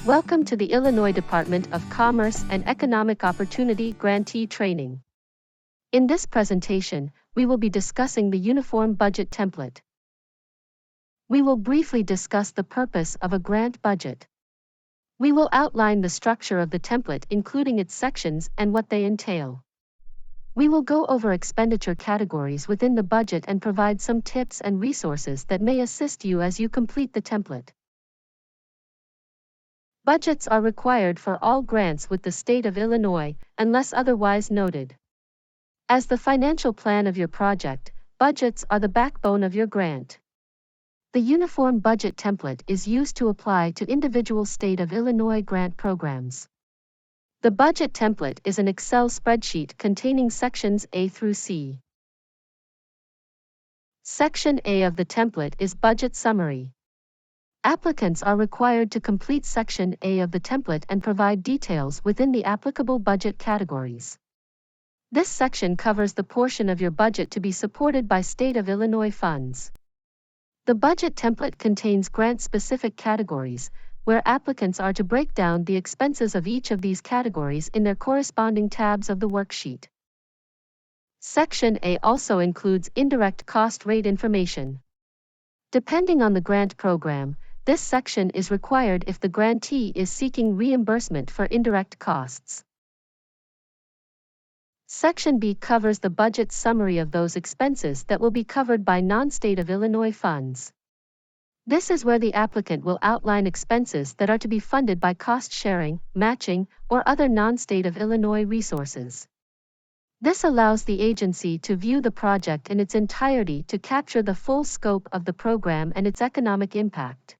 Welcome to the Illinois Department of Commerce and Economic Opportunity Grantee Training. In this presentation, we will be discussing the Uniform Budget Template. We will briefly discuss the purpose of a grant budget. We will outline the structure of the template, including its sections and what they entail. We will go over expenditure categories within the budget and provide some tips and resources that may assist you as you complete the template. Budgets are required for all grants with the state of Illinois, unless otherwise noted. As the financial plan of your project, budgets are the backbone of your grant. The Uniform Budget Template is used to apply to individual state of Illinois grant programs. The budget template is an Excel spreadsheet containing sections A through C. Section A of the template is Budget Summary. Applicants are required to complete Section A of the template and provide details within the applicable budget categories. This section covers the portion of your budget to be supported by State of Illinois funds. The budget template contains grant-specific categories, where applicants are to break down the expenses of each of these categories in their corresponding tabs of the worksheet. Section A also includes indirect cost rate information. Depending on the grant program, this section is required if the grantee is seeking reimbursement for indirect costs. Section B covers the budget summary of those expenses that will be covered by non-state of Illinois funds. This is where the applicant will outline expenses that are to be funded by cost sharing, matching, or other non-state of Illinois resources. This allows the agency to view the project in its entirety to capture the full scope of the program and its economic impact.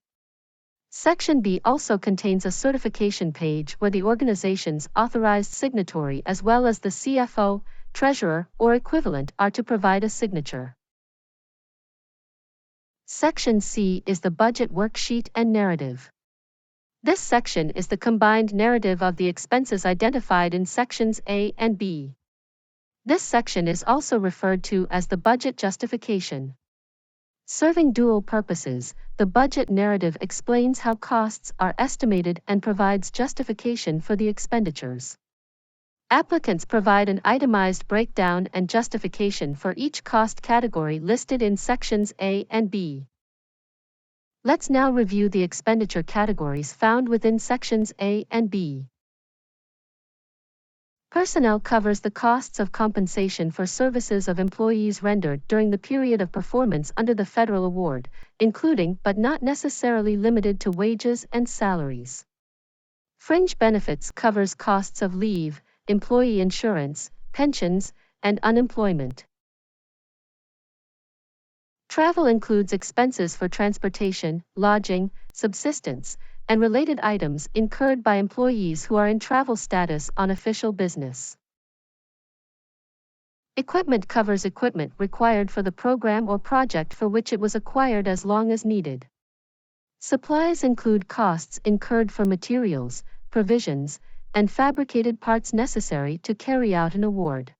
Section B also contains a certification page where the organization's authorized signatory as well as the CFO, treasurer, or equivalent are to provide a signature. Section C is the budget worksheet and narrative. This section is the combined narrative of the expenses identified in sections A and B. This section is also referred to as the budget justification. Serving dual purposes, the budget narrative explains how costs are estimated and provides justification for the expenditures. Applicants provide an itemized breakdown and justification for each cost category listed in sections A and B. Let's now review the expenditure categories found within sections A and B. Personnel covers the costs of compensation for services of employees rendered during the period of performance under the federal award, including but not necessarily limited to wages and salaries. Fringe benefits covers costs of leave, employee insurance, pensions, and unemployment. Travel includes expenses for transportation, lodging, subsistence, and related items incurred by employees who are in travel status on official business. Equipment covers equipment required for the program or project for which it was acquired as long as needed. Supplies include costs incurred for materials, provisions, and fabricated parts necessary to carry out an award.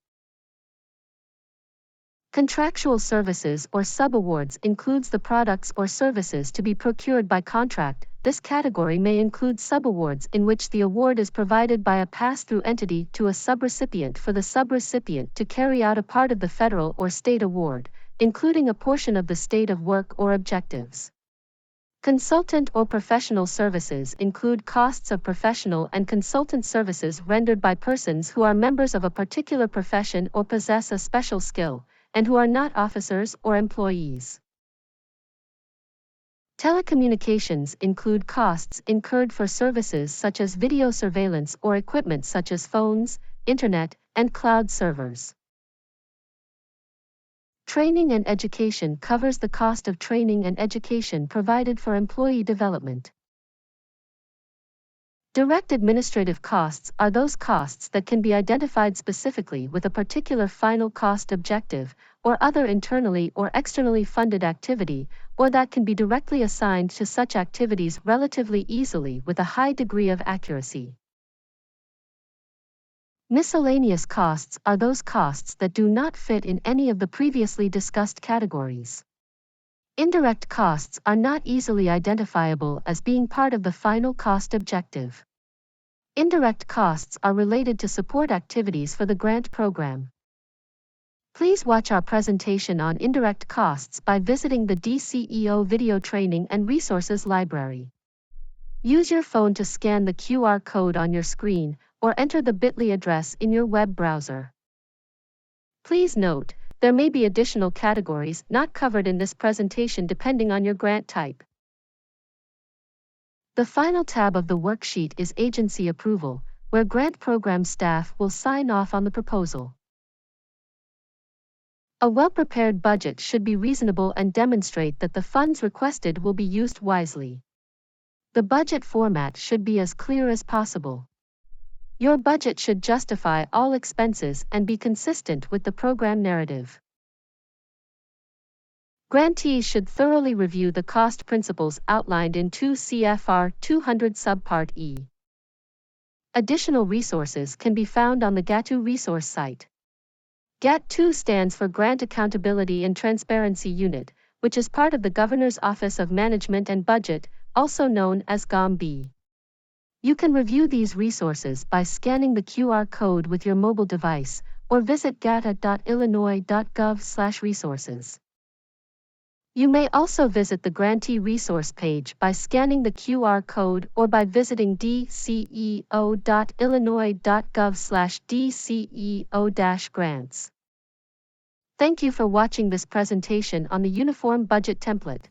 Contractual services or subawards includes the products or services to be procured by contract. This category may include subawards in which the award is provided by a pass-through entity to a subrecipient for the subrecipient to carry out a part of the federal or state award, including a portion of the state of work or objectives. Consultant or professional services include costs of professional and consultant services rendered by persons who are members of a particular profession or possess a special skill, and who are not officers or employees. Telecommunications include costs incurred for services such as video surveillance or equipment such as phones, internet, and cloud servers. Training and education covers the cost of training and education provided for employee development. Direct administrative costs are those costs that can be identified specifically with a particular final cost objective, or other internally or externally funded activity, or that can be directly assigned to such activities relatively easily with a high degree of accuracy. Miscellaneous costs are those costs that do not fit in any of the previously discussed categories. Indirect costs are not easily identifiable as being part of the final cost objective. Indirect costs are related to support activities for the grant program. Please watch our presentation on indirect costs by visiting the DCEO Video Training and Resources Library. Use your phone to scan the QR code on your screen, or enter the bit.ly address in your web browser. Please note, there may be additional categories not covered in this presentation depending on your grant type. The final tab of the worksheet is Agency Approval, where grant program staff will sign off on the proposal. A well-prepared budget should be reasonable and demonstrate that the funds requested will be used wisely. The budget format should be as clear as possible. Your budget should justify all expenses and be consistent with the program narrative. Grantees should thoroughly review the cost principles outlined in 2 CFR 200 Subpart E. Additional resources can be found on the GATU resource site. GAT2 stands for Grant Accountability and Transparency Unit, which is part of the Governor's Office of Management and Budget, also known as GOMB. You can review these resources by scanning the QR code with your mobile device, or visit gata.illinois.gov/resources. You may also visit the Grantee resource page by scanning the QR code or by visiting dceo.illinois.gov/DCEO-grants. Thank you for watching this presentation on the Uniform Budget Template.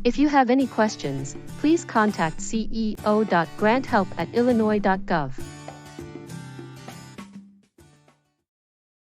If you have any questions, please contact ceo.granthelp@illinois.gov.